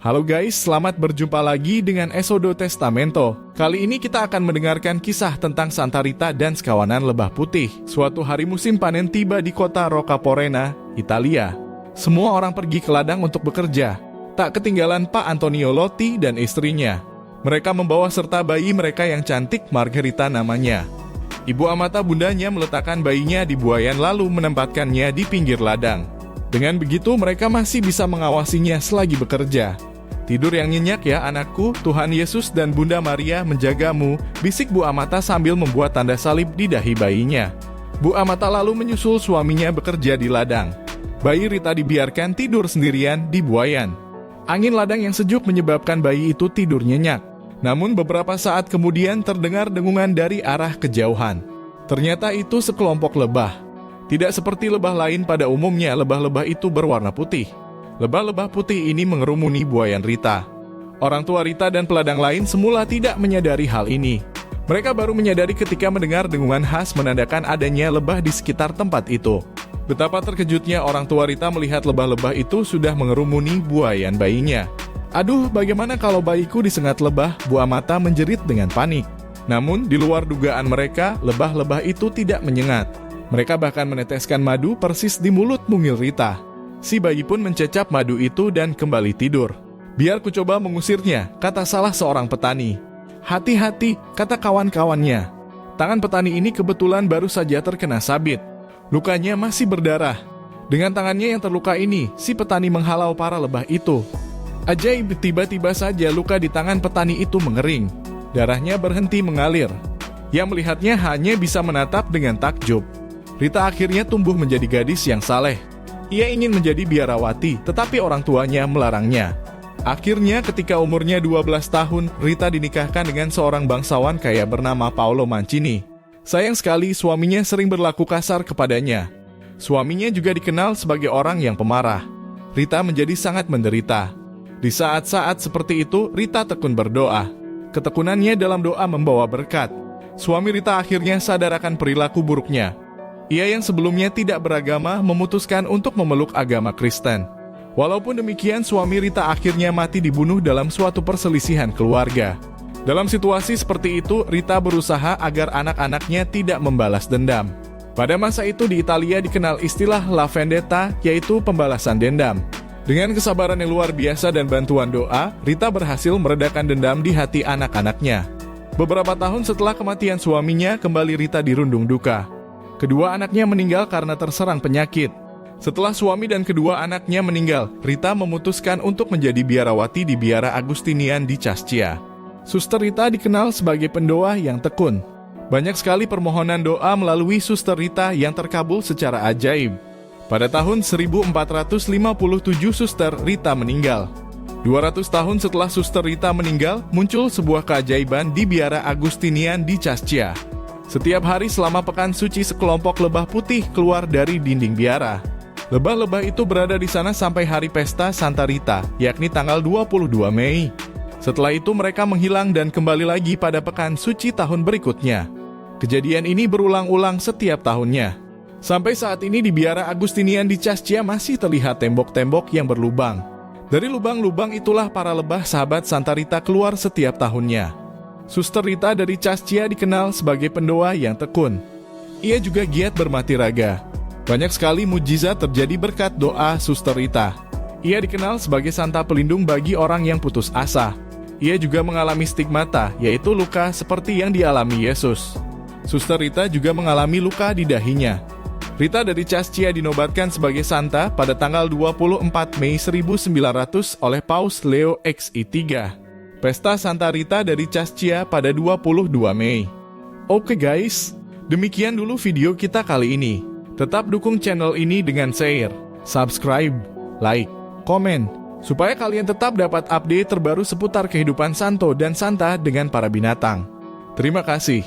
Halo guys, selamat berjumpa lagi dengan Esodo Testamento. Kali ini kita akan mendengarkan kisah tentang Santa Rita dan sekawanan lebah putih. Suatu hari musim panen tiba di kota Roccaporena, Italia. Semua orang pergi ke ladang untuk bekerja. Tak ketinggalan Pak Antonio Lotti dan istrinya. Mereka membawa serta bayi mereka yang cantik, Margherita namanya. Ibu amata bundanya meletakkan bayinya di buayan lalu menempatkannya di pinggir ladang. Dengan begitu mereka masih bisa mengawasinya selagi bekerja. "Tidur yang nyenyak ya anakku, Tuhan Yesus dan Bunda Maria menjagamu," bisik Bu Amata sambil membuat tanda salib di dahi bayinya. Bu Amata lalu menyusul suaminya bekerja di ladang. Bayi Rita dibiarkan tidur sendirian di buayan. Angin ladang yang sejuk menyebabkan bayi itu tidur nyenyak. Namun beberapa saat kemudian terdengar dengungan dari arah kejauhan. Ternyata itu sekelompok lebah. Tidak seperti lebah lain pada umumnya, lebah-lebah itu berwarna putih. Lebah-lebah putih ini mengerumuni buayan Rita. Orang tua Rita dan peladang lain semula tidak menyadari hal ini. Mereka baru menyadari ketika mendengar dengungan khas menandakan adanya lebah di sekitar tempat itu. Betapa terkejutnya orang tua Rita melihat lebah-lebah itu sudah mengerumuni buayan bayinya. "Aduh, bagaimana kalau bayiku disengat lebah?" Bu Amata menjerit dengan panik. Namun, di luar dugaan mereka, lebah-lebah itu tidak menyengat. Mereka bahkan meneteskan madu persis di mulut mungil Rita. Si bayi pun mencecap madu itu dan kembali tidur. "Biar ku coba mengusirnya," kata salah seorang petani. "Hati-hati," kata kawan-kawannya. Tangan petani ini kebetulan baru saja terkena sabit. Lukanya masih berdarah. Dengan tangannya yang terluka ini, si petani menghalau para lebah itu. Ajaib, tiba-tiba saja luka di tangan petani itu mengering. Darahnya berhenti mengalir. Yang melihatnya hanya bisa menatap dengan takjub. Rita akhirnya tumbuh menjadi gadis yang saleh. Ia ingin menjadi biarawati, tetapi orang tuanya melarangnya. Akhirnya ketika umurnya 12 tahun, Rita dinikahkan dengan seorang bangsawan kaya bernama Paolo Mancini. Sayang sekali suaminya sering berlaku kasar kepadanya. Suaminya juga dikenal sebagai orang yang pemarah. Rita menjadi sangat menderita. Di saat-saat seperti itu, Rita tekun berdoa. Ketekunannya dalam doa membawa berkat. Suami Rita akhirnya sadar akan perilaku buruknya. Ia yang sebelumnya tidak beragama memutuskan untuk memeluk agama Kristen. Walaupun demikian, suami Rita akhirnya mati dibunuh dalam suatu perselisihan keluarga. Dalam situasi seperti itu, Rita berusaha agar anak-anaknya tidak membalas dendam. Pada masa itu di Italia dikenal istilah la vendetta, yaitu pembalasan dendam. Dengan kesabaran yang luar biasa dan bantuan doa, Rita berhasil meredakan dendam di hati anak-anaknya. Beberapa tahun setelah kematian suaminya, kembali Rita dirundung duka. Kedua anaknya meninggal karena terserang penyakit. Setelah suami dan kedua anaknya meninggal, Rita memutuskan untuk menjadi biarawati di Biara Agustinian di Cascia. Suster Rita dikenal sebagai pendoa yang tekun. Banyak sekali permohonan doa melalui Suster Rita yang terkabul secara ajaib. Pada tahun 1457 Suster Rita meninggal. 200 tahun setelah Suster Rita meninggal, muncul sebuah keajaiban di Biara Agustinian di Cascia. Setiap hari selama pekan suci sekelompok lebah putih keluar dari dinding biara. Lebah-lebah itu berada di sana sampai hari pesta Santa Rita, yakni tanggal 22 Mei. Setelah itu mereka menghilang dan kembali lagi pada pekan suci tahun berikutnya. Kejadian ini berulang-ulang setiap tahunnya. Sampai saat ini di Biara Agustinian di Cascia masih terlihat tembok-tembok yang berlubang. Dari lubang-lubang itulah para lebah sahabat Santa Rita keluar setiap tahunnya. Suster Rita dari Cascia dikenal sebagai pendoa yang tekun. Ia juga giat bermati raga. Banyak sekali mujizat terjadi berkat doa Suster Rita. Ia dikenal sebagai santa pelindung bagi orang yang putus asa. Ia juga mengalami stigmata, yaitu luka seperti yang dialami Yesus. Suster Rita juga mengalami luka di dahinya. Rita dari Cascia dinobatkan sebagai santa pada tanggal 24 Mei 1900 oleh Paus Leo XI3. Pesta Santa Rita dari Cascia pada 22 Mei. Oke guys, demikian dulu video kita kali ini. Tetap dukung channel ini dengan share, subscribe, like, komen, supaya kalian tetap dapat update terbaru seputar kehidupan Santo dan Santa dengan para binatang. Terima kasih.